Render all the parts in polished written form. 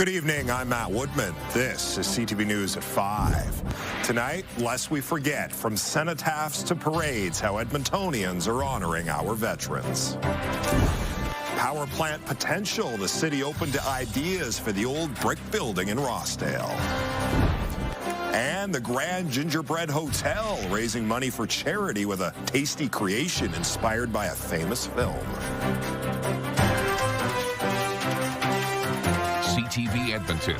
Good evening, I'm Matt Woodman. This is CTV News at 5. Tonight, lest we forget, from cenotaphs to parades, how Edmontonians are honoring our veterans. Power plant potential, the city open to ideas for the old brick building in Rossdale. And the Grand Gingerbread Hotel raising money for charity with a tasty creation inspired by a famous film. CTV Edmonton,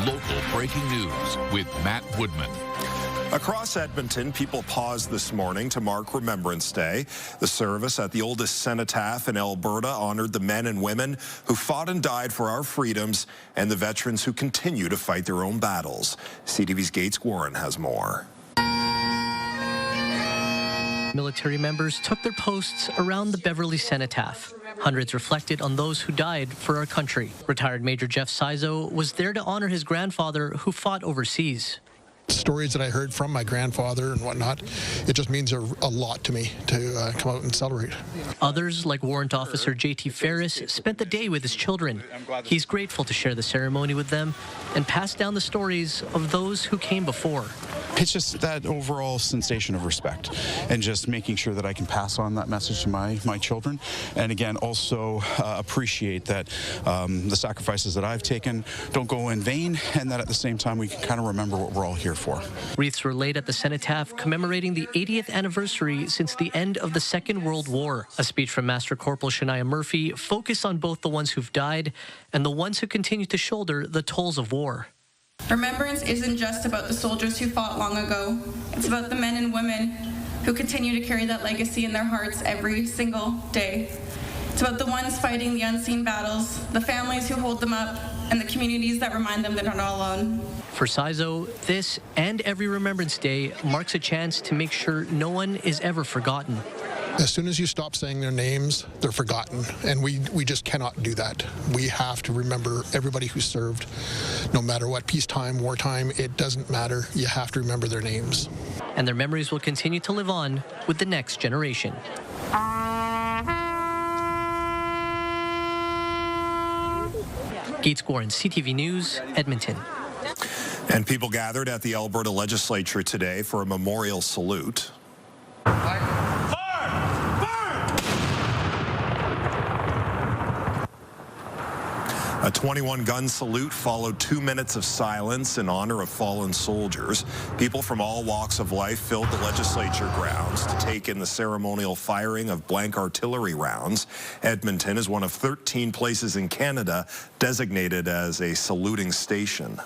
local breaking news with Matt Woodman. Across Edmonton, people paused this morning to mark Remembrance Day. The service at the oldest cenotaph in Alberta honored the men and women who fought and died for our freedoms and the veterans who continue to fight their own battles. CTV's Gates Warren has more. Military members took their posts around the Beverly Cenotaph. Hundreds reflected on those who died for our country. Retired Major Jeff Sizo was there to honor his grandfather who fought overseas. Stories that I heard from my grandfather and whatnot, it just means a lot to me to come out and celebrate. Others, like Warrant Officer J.T. Ferris, spent the day with his children. He's grateful to share the ceremony with them and pass down the stories of those who came before. It's just that overall sensation of respect and just making sure that I can pass on that message to my children. And again, also appreciate that the sacrifices that I've taken don't go in vain, and that at the same time we can kind of remember what we're all here for. Wreaths were laid at the cenotaph commemorating the 80th anniversary since the end of the Second World War. A speech from Master Corporal Shania Murphy focused on both the ones who've died and the ones who continue to shoulder the tolls of war. Remembrance isn't just about the soldiers who fought long ago. It's about the men and women who continue to carry that legacy in their hearts every single day. It's about the ones fighting the unseen battles, the families who hold them up, and the communities that remind them they're not alone. For Sizo, this and every Remembrance Day marks a chance to make sure no one is ever forgotten. As soon as you stop saying their names, they're forgotten, and we just cannot do that. We have to remember everybody who served, no matter what, peacetime, wartime, it doesn't matter. You have to remember their names. And their memories will continue to live on with the next generation. Gates Warren, CTV News, Edmonton. And people gathered at the Alberta Legislature today for a memorial salute. A 21-gun salute followed 2 minutes of silence in honor of fallen soldiers. People from all walks of life filled the legislature grounds to take in the ceremonial firing of blank artillery rounds. Edmonton is one of 13 places in Canada designated as a saluting station.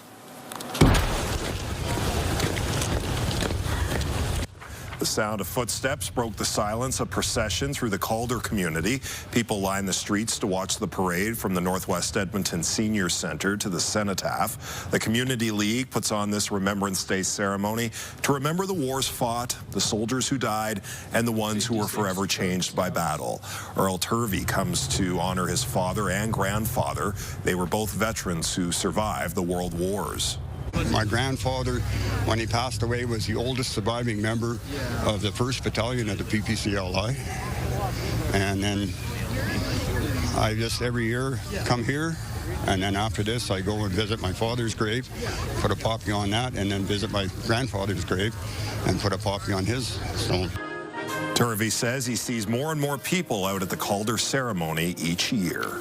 The sound of footsteps broke the silence of procession through the Calder community. People lined the streets to watch the parade from the Northwest Edmonton Senior Centre to the Cenotaph. The Community League puts on this Remembrance Day ceremony to remember the wars fought, the soldiers who died, and the ones who were forever changed by battle. Earl Turvey comes to honor his father and grandfather. They were both veterans who survived the world wars. My grandfather, when he passed away, was the oldest surviving member of the 1st Battalion of the PPCLI. And then I just every year come here, and then after this I go and visit my father's grave, put a poppy on that, and then visit my grandfather's grave and put a poppy on his stone. Turvey says he sees more and more people out at the Calder ceremony each year.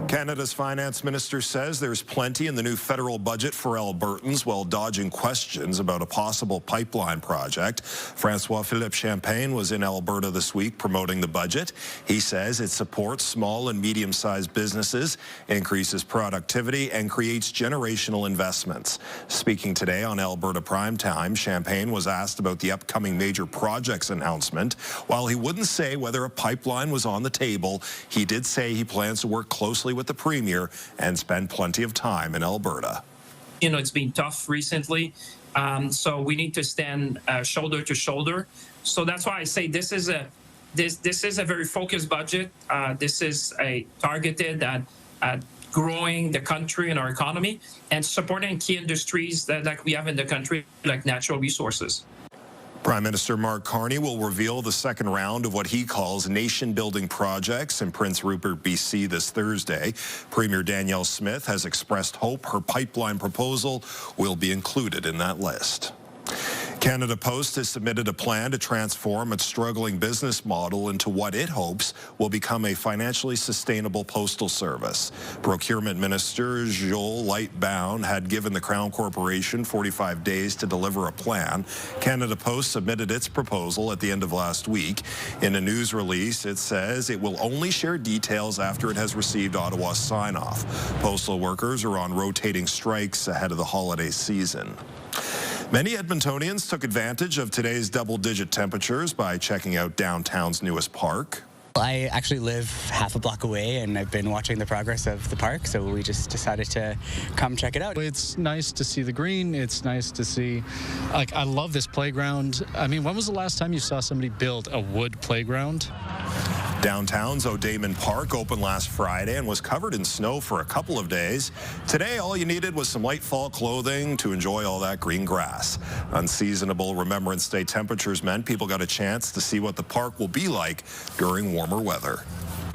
Canada's finance minister says there's plenty in the new federal budget for Albertans while dodging questions about a possible pipeline project. François-Philippe Champagne was in Alberta this week promoting the budget. He says it supports small and medium-sized businesses, increases productivity, and creates generational investments. Speaking today on Alberta Primetime, Champagne was asked about the upcoming major projects announcement. While he wouldn't say whether a pipeline was on the table, he did say he plans to work closely with the Premier and spend plenty of time in Alberta. You know, it's been tough recently, so we need to stand shoulder to shoulder. So that's why I say this is a very focused budget. This is a targeted at growing the country and our economy and supporting key industries that like we have in the country, like natural resources. Prime Minister Mark Carney will reveal the second round of what he calls nation-building projects in Prince Rupert, BC this Thursday. Premier Danielle Smith has expressed hope her pipeline proposal will be included in that list. Canada Post has submitted a plan to transform its struggling business model into what it hopes will become a financially sustainable postal service. Procurement Minister Joel Lightbound had given the Crown Corporation 45 days to deliver a plan. Canada Post submitted its proposal at the end of last week. In a news release, it says it will only share details after it has received Ottawa's sign-off. Postal workers are on rotating strikes ahead of the holiday season. Many Edmontonians took advantage of today's double-digit temperatures by checking out downtown's newest park. I actually live half a block away, and I've been watching the progress of the park, so we just decided to come check it out. It's nice to see the green. It's nice to see, I love this playground. I mean, when was the last time you saw somebody build a wood playground? Downtown's O'Damon Park opened last Friday and was covered in snow for a couple of days. Today, all you needed was some light fall clothing to enjoy all that green grass. Unseasonable Remembrance Day temperatures meant people got a chance to see what the park will be like during warmer weather.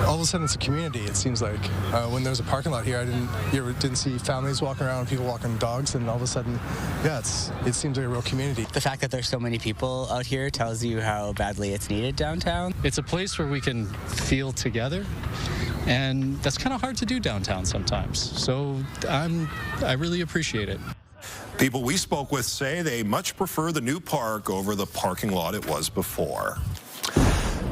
All of a sudden, it's a community. It seems like when there was a parking lot here, you didn't see families walking around, people walking dogs, and all of a sudden, yeah, it seems like a real community. The fact that there's so many people out here tells you how badly it's needed downtown. It's a place where we can feel together, and that's kind of hard to do downtown sometimes. So I really appreciate it. People we spoke with say they much prefer the new park over the parking lot it was before.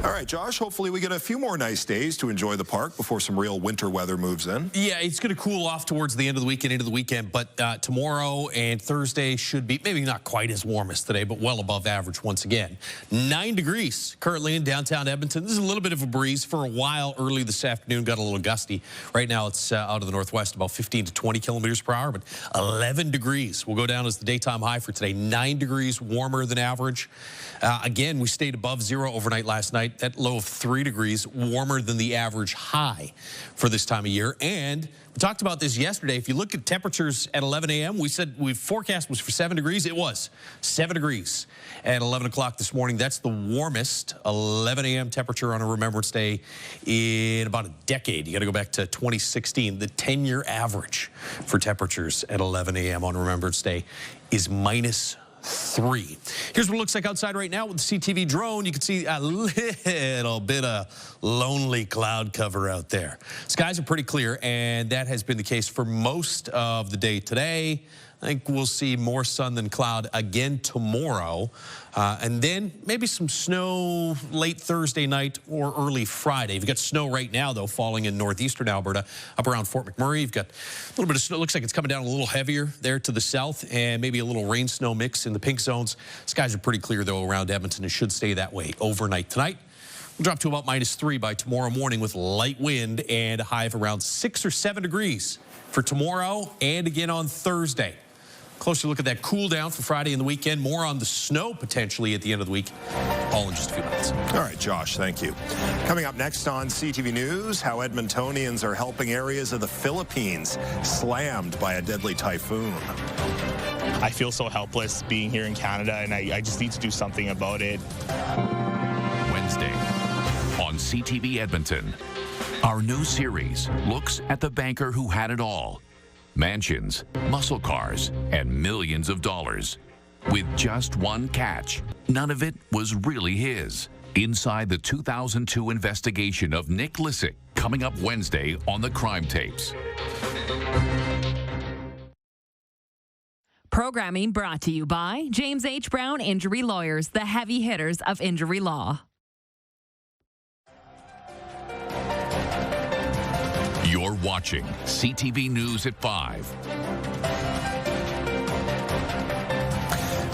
All right, Josh, hopefully we get a few more nice days to enjoy the park before some real winter weather moves in. Yeah, it's going to cool off towards the end of the week and into the weekend, but tomorrow and Thursday should be maybe not quite as warm as today, but well above average once again. 9 degrees currently in downtown Edmonton. This is a little bit of a breeze for a while early this afternoon, got a little gusty. Right now it's out of the northwest about 15 to 20 kilometers per hour, but 11 degrees will go down as the daytime high for today. 9 degrees warmer than average. Again, we stayed above zero overnight last night. That low of 3 degrees warmer than the average high for this time of year. And we talked about this yesterday. If you look at temperatures at 11 a.m., we said forecast was for 7 degrees. It was 7 degrees at 11 o'clock this morning. That's the warmest 11 a.m. temperature on a Remembrance Day in about a decade. You got to go back to 2016. The 10-year average for temperatures at 11 a.m. on Remembrance Day is -3. Here's what it looks like outside right now with the CTV drone. You can see a little bit of lonely cloud cover out there. Skies are pretty clear, and that has been the case for most of the day today. I think we'll see more sun than cloud again tomorrow. And then maybe some snow late Thursday night or early Friday. You've got snow right now, though, falling in northeastern Alberta, up around Fort McMurray. You've got a little bit of snow. It looks like it's coming down a little heavier there to the south, and maybe a little rain-snow mix in the pink zones. Skies are pretty clear, though, around Edmonton. It should stay that way overnight tonight. We'll drop to about -3 by tomorrow morning with light wind and a high of around 6 or 7 degrees for tomorrow and again on Thursday. Closer look at that cool down for Friday and the weekend. More on the snow potentially at the end of the week. All in just a few minutes. All right, Josh, thank you. Coming up next on CTV News, how Edmontonians are helping areas of the Philippines slammed by a deadly typhoon. I feel so helpless being here in Canada, and I just need to do something about it. Wednesday on CTV Edmonton. Our new series looks at the banker who had it all. Mansions, muscle cars, and millions of dollars. With just one catch, none of it was really his. Inside the 2002 investigation of Nick Lissick, coming up Wednesday on the Crime Tapes. Programming brought to you by James H. Brown Injury Lawyers, the heavy hitters of injury law. You're watching CTV News at 5.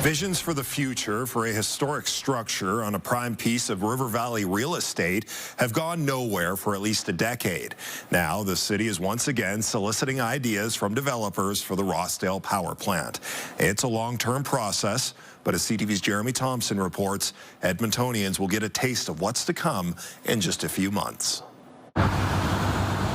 Visions for the future for a historic structure on a prime piece of River Valley real estate have gone nowhere for at least a decade. Now, the city is once again soliciting ideas from developers for the Rossdale power plant. It's a long-term process, but as CTV's Jeremy Thompson reports, Edmontonians will get a taste of what's to come in just a few months.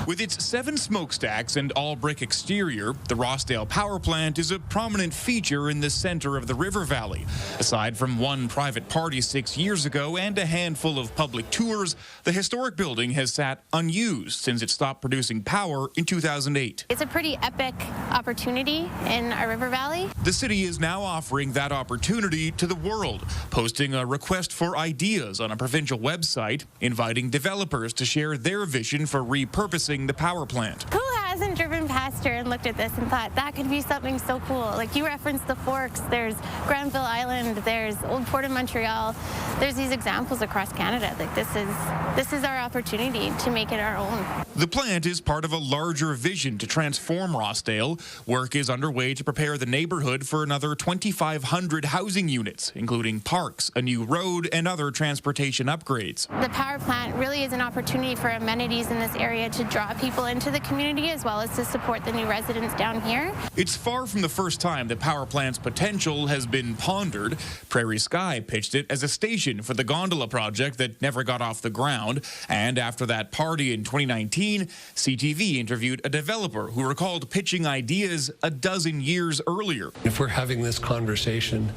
With its 7 smokestacks and all-brick exterior, the Rossdale power plant is a prominent feature in the center of the river valley. Aside from one private party 6 years ago and a handful of public tours, the historic building has sat unused since it stopped producing power in 2008. It's a pretty epic opportunity in our river valley. The city is now offering that opportunity to the world, posting a request for ideas on a provincial website, inviting developers to share their vision for repurposing the power plant. Who hasn't driven past here and looked at this and thought that could be something so cool? Like you referenced the Forks, there's Granville Island, there's Old Port of Montreal. There's these examples across Canada. Like this is our opportunity to make it our own. The plant is part of a larger vision to transform Rossdale. Work is underway to prepare the neighborhood for another 2,500 housing units, including parks, a new road, and other transportation upgrades. The power plant really is an opportunity for amenities in this area to draw people into the community as well as to support the new residents down here. It's far from the first time the power plant's potential has been pondered. Prairie Sky pitched it as a station for the gondola project that never got off the ground. And after that party in 2019, CTV interviewed a developer who recalled pitching ideas a dozen years earlier. If we're having this conversation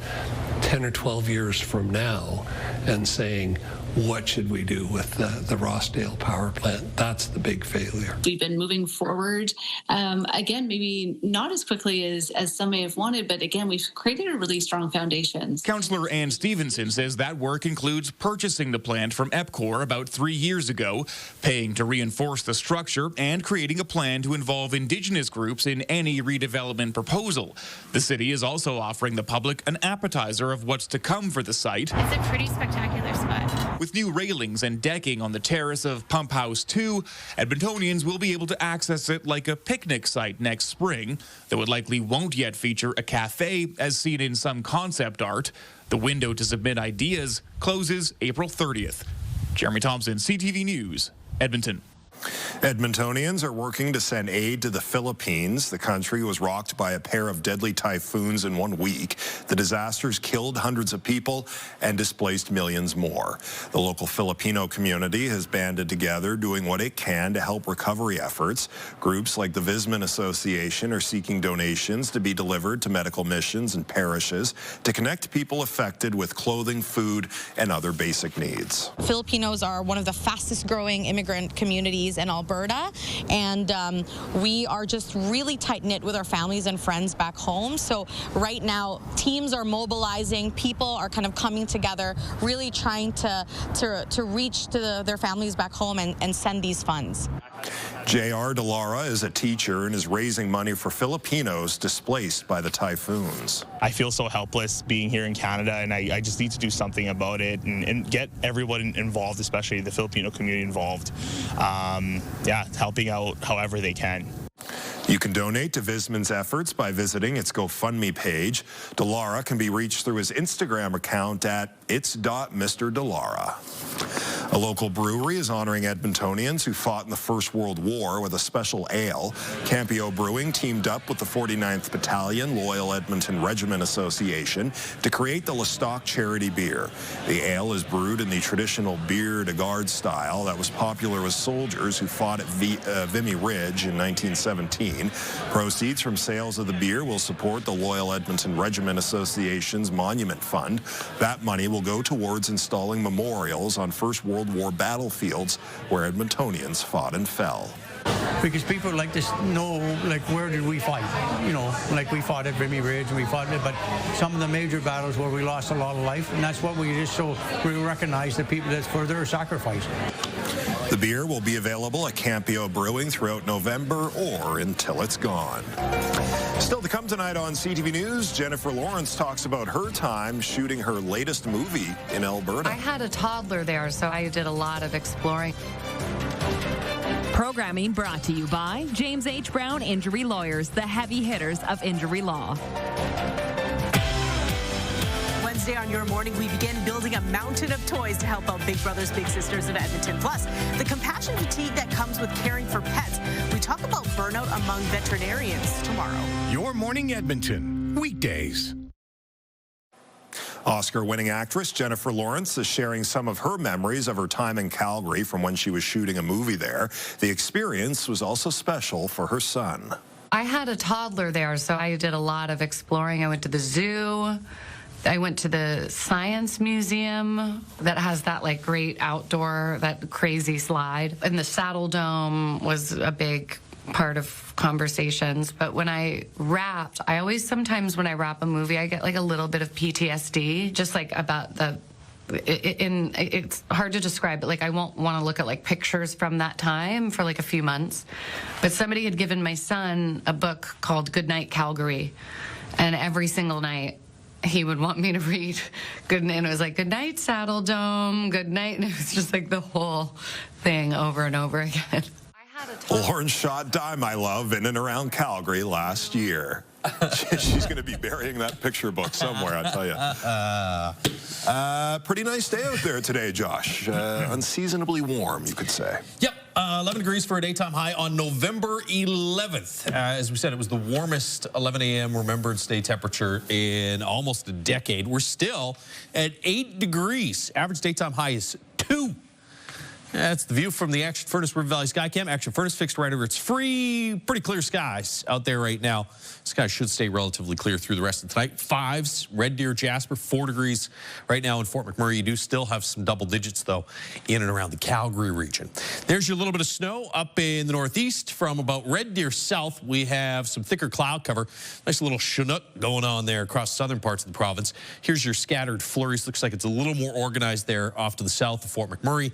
10 or 12 years from now and saying, what should we do with the Rossdale power plant? That's the big failure. We've been moving forward, again, maybe not as quickly as some may have wanted, but again, we've created a really strong foundation. Councillor Ann Stevenson says that work includes purchasing the plant from EPCOR about 3 years ago, paying to reinforce the structure, and creating a plan to involve Indigenous groups in any redevelopment proposal. The city is also offering the public an appetizer of what's to come for the site. It's a pretty spectacular spot. With new railings and decking on the terrace of Pump House 2, Edmontonians will be able to access it like a picnic site next spring, though it likely won't yet feature a cafe as seen in some concept art. The window to submit ideas closes April 30th. Jeremy Thompson, CTV News, Edmonton. Edmontonians are working to send aid to the Philippines. The country was rocked by a pair of deadly typhoons in 1 week. The disasters killed hundreds of people and displaced millions more. The local Filipino community has banded together, doing what it can to help recovery efforts. Groups like the Visman Association are seeking donations to be delivered to medical missions and parishes to connect people affected with clothing, food, and other basic needs. Filipinos are one of the fastest growing immigrant communities in Alberta, and we are just really tight-knit with our families and friends back home. So right now, teams are mobilizing, people are kind of coming together, really trying to reach to their families back home and send these funds. J.R. Delara is a teacher and is raising money for Filipinos displaced by the typhoons. I feel so helpless being here in Canada, and I just need to do something about it and get everyone involved, especially the Filipino community involved. Helping out however they can. You can donate to Visman's efforts by visiting its GoFundMe page. Delara can be reached through his Instagram account at its.mrdelara. A local brewery is honoring Edmontonians who fought in the First World War with a special ale. Campio Brewing teamed up with the 49th Battalion Loyal Edmonton Regiment Association to create the Lestock charity beer. The ale is brewed in the traditional bière de garde style that was popular with soldiers who fought at Vimy Ridge in 1917. Proceeds from sales of the beer will support the Loyal Edmonton Regiment Association's Monument Fund. That money will go towards installing memorials on First World War battlefields where Edmontonians fought and fell. Because people like to know, like, where did we fight? You know, like we fought at Vimy Ridge and we fought it, but some of the major battles where we lost a lot of life, and that's what we just so we recognize the people that's for their sacrifice. The beer will be available at Campio Brewing throughout November or until it's gone. Still to come tonight on CTV News, Jennifer Lawrence talks about her time shooting her latest movie in Alberta. I had a toddler there, so I did a lot of exploring. Programming brought to you by James H. Brown Injury Lawyers, the heavy hitters of injury law. Wednesday on Your Morning, we begin building a mountain of toys to help out Big Brothers Big Sisters of Edmonton. Plus, the compassion fatigue that comes with caring for pets. We talk about burnout among veterinarians tomorrow. Your Morning Edmonton, weekdays. Oscar-winning actress Jennifer Lawrence is sharing some of her memories of her time in Calgary from when she was shooting a movie there. The experience was also special for her son. I had a toddler there, so I did a lot of exploring. I went to the zoo. I went to the science museum that has that like great outdoor, that crazy slide. And the Saddle Dome was a big part of conversations. But when I wrapped, I always sometimes when I wrap a movie, I get like a little bit of PTSD, just like about the, it's hard to describe it. Like I won't want to look at like pictures from that time for like a few months. But somebody had given my son a book called Good Night Calgary. And every single night, he would want me to read and it was like, good night, Saddle Dome, good night. And it was just like the whole thing over and over again. Lawrence shot Die, My Love in and around Calgary last year. She's going to be burying that picture book somewhere, I'll tell you. Pretty nice day out there today, Josh. Unseasonably warm, you could say. Yep. 11 degrees for a daytime high on November 11th. As we said, it was the warmest 11 a.m. Remembrance Day temperature in almost a decade. We're still at 8 degrees. Average daytime high is 2. That's the view from the Action Furnace River Valley Skycam. Action Furnace fixed right over its free. Pretty clear skies out there right now. Skies should stay relatively clear through the rest of tonight. 5s, Red Deer, Jasper, 4 degrees right now in Fort McMurray. You do still have some double digits, though, in and around the Calgary region. There's your little bit of snow up in the northeast. From about Red Deer south, we have some thicker cloud cover. Nice little chinook going on there across southern parts of the province. Here's your scattered flurries. Looks like it's a little more organized there off to the south of Fort McMurray.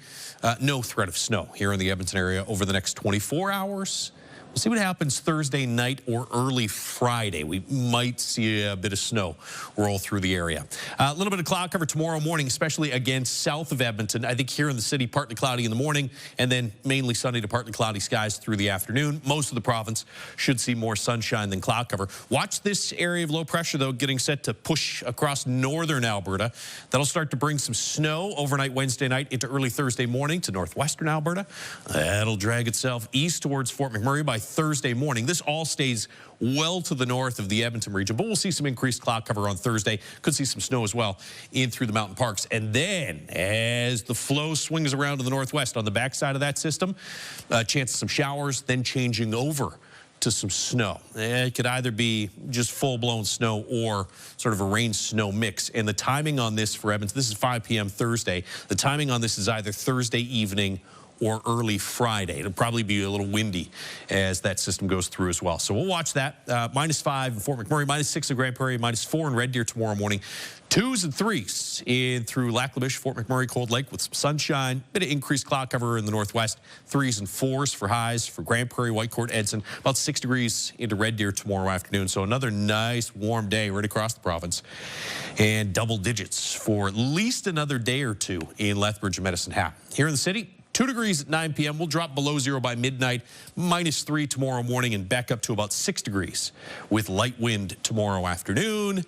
No threat of snow here in the Edmonton area over the next 24 hours. We'll see what happens Thursday night or early Friday. We might see a bit of snow roll through the area. A little bit of cloud cover tomorrow morning, especially again south of Edmonton. I think here in the city, partly cloudy in the morning, and then mainly sunny to partly cloudy skies through the afternoon. Most of the province should see more sunshine than cloud cover. Watch this area of low pressure, though, getting set to push across northern Alberta. That'll start to bring some snow overnight Wednesday night into early Thursday morning to northwestern Alberta. That'll drag itself east towards Fort McMurray by Thursday morning. This all stays well to the north of the Edmonton region, but we'll see some increased cloud cover on Thursday. Could see some snow as well in through the mountain parks. And then as the flow swings around to the northwest on the backside of that system, chance of some showers, then changing over to some snow. It could either be just full-blown snow or sort of a rain-snow mix. And the timing on this for Edmonton, this is 5 p.m. Thursday. The timing on this is either Thursday evening or early Friday. It'll probably be a little windy as that system goes through as well. So we'll watch that. -5 in Fort McMurray, -6 in Grand Prairie, -4 in Red Deer tomorrow morning. 2s and 3s in through Lac-La-Biche, Fort McMurray, Cold Lake with some sunshine. Bit of increased cloud cover in the northwest. 3s and 4s for highs for Grand Prairie, Whitecourt, Edson. About 6 degrees into Red Deer tomorrow afternoon. So another nice warm day right across the province. And double digits for at least another day or two in Lethbridge and Medicine Hat. Here in the city, 2 degrees at 9 p.m. We'll drop below 0 by midnight. -3 tomorrow morning and back up to about 6 degrees with light wind tomorrow afternoon.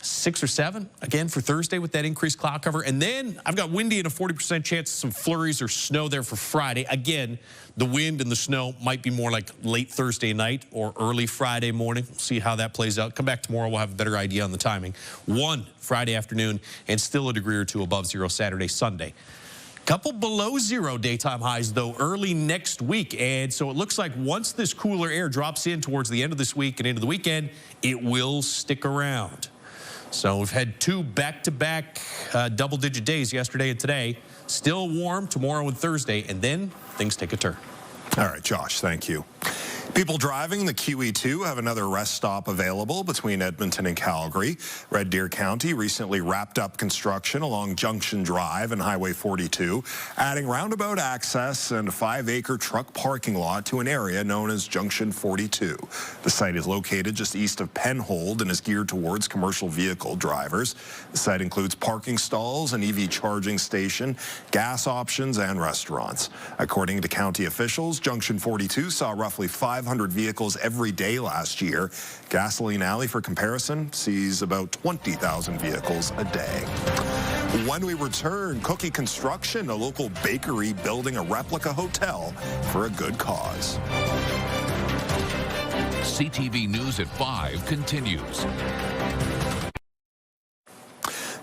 6 or 7 again for Thursday with that increased cloud cover. And then I've got windy and a 40% chance of some flurries or snow there for Friday. Again, the wind and the snow might be more like late Thursday night or early Friday morning. We'll see how that plays out. Come back tomorrow. We'll have a better idea on the timing. 1 Friday afternoon and still a degree or 2 above 0 Saturday, Sunday. Couple below 0 daytime highs, though, early next week. And so it looks like once this cooler air drops in towards the end of this week and into the weekend, it will stick around. So we've had 2 back-to-back double-digit days yesterday and today. Still warm tomorrow and Thursday, and then things take a turn. All right, Josh, thank you. People driving the QE2 have another rest stop available between Edmonton and Calgary. Red Deer County recently wrapped up construction along Junction Drive and Highway 42, adding roundabout access and a 5-acre truck parking lot to an area known as Junction 42. The site is located just east of Penhold and is geared towards commercial vehicle drivers. The site includes parking stalls, an EV charging station, gas options, and restaurants. According to county officials, Junction 42 saw roughly 500 vehicles every day last year. Gasoline Alley, for comparison, sees about 20,000 vehicles a day. When we return, Cookie Construction, a local bakery building a replica hotel for a good cause. CTV News at 5 continues.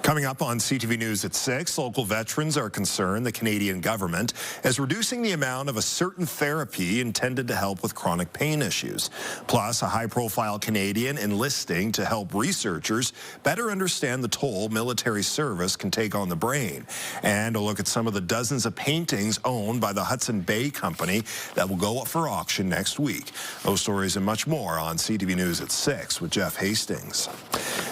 Coming up on CTV News at 6, local veterans are concerned the Canadian government is reducing the amount of a certain therapy intended to help with chronic pain issues. Plus, a high-profile Canadian enlisting to help researchers better understand the toll military service can take on the brain. And a look at some of the dozens of paintings owned by the Hudson Bay Company that will go up for auction next week. Those stories and much more on CTV News at 6 with Jeff Hastings.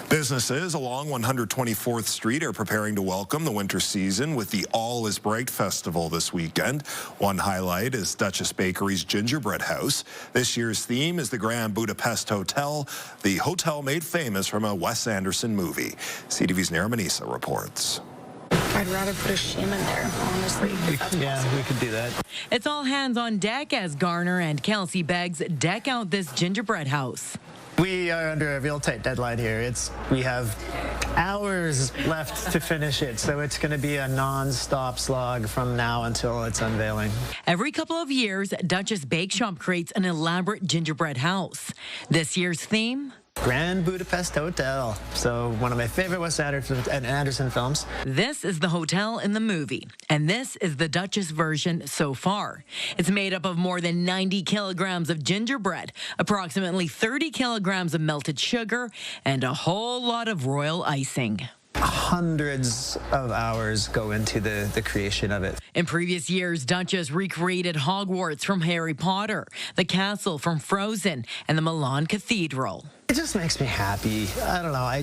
Businesses along 124th Street are preparing to welcome the winter season with the All is Bright Festival this weekend. One highlight is Duchess Bakery's Gingerbread House. This year's theme is the Grand Budapest Hotel, the hotel made famous from a Wes Anderson movie. CTV's Nara Manisa reports. I'd rather put a shim in there, honestly. Yeah, we could do that. It's all hands on deck as Garner and Kelsey Beggs deck out this gingerbread house. We are under a real tight deadline here. We have hours left to finish it, so it's going to be a non-stop slog from now until its unveiling. Every couple of years, Duchess Bake Shop creates an elaborate gingerbread house. This year's theme? Grand Budapest Hotel. So one of my favorite Wes Anderson films. This is the hotel in the movie, and this is the Duchess version so far. It's made up of more than 90 kilograms of gingerbread, approximately 30 kilograms of melted sugar, and a whole lot of royal icing. Hundreds of hours go into the creation of it. In previous years, Duchess recreated Hogwarts from Harry Potter, the castle from Frozen, and the Milan Cathedral. It just makes me happy. I don't know.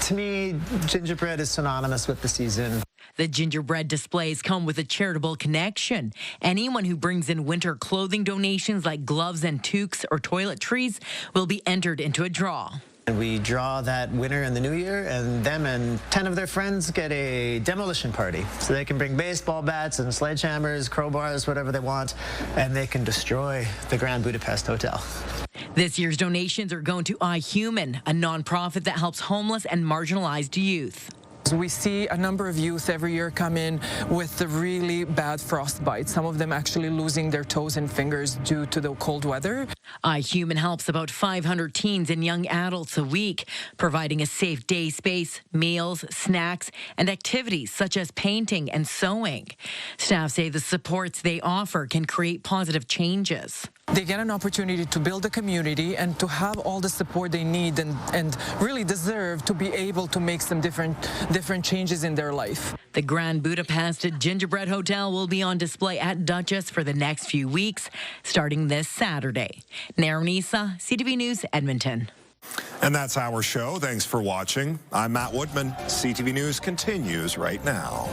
To me, gingerbread is synonymous with the season. The gingerbread displays come with a charitable connection. Anyone who brings in winter clothing donations like gloves and toques or toiletries will be entered into a draw. And we draw that winner in the new year, and them and 10 of their friends get a demolition party. So they can bring baseball bats and sledgehammers, crowbars, whatever they want, and they can destroy the Grand Budapest Hotel. This year's donations are going to iHuman, a nonprofit that helps homeless and marginalized youth. We see a number of youth every year come in with the really bad frostbite, some of them actually losing their toes and fingers due to the cold weather. iHuman helps about 500 teens and young adults a week, providing a safe day space, meals, snacks, and activities such as painting and sewing. Staff say the supports they offer can create positive changes. They get an opportunity to build a community and to have all the support they need and really deserve to be able to make some different changes in their life. The Grand Budapest Gingerbread Hotel will be on display at Duchess for the next few weeks, starting this Saturday. Nara Manisa, CTV News, Edmonton. And that's our show. Thanks for watching. I'm Matt Woodman. CTV News continues right now.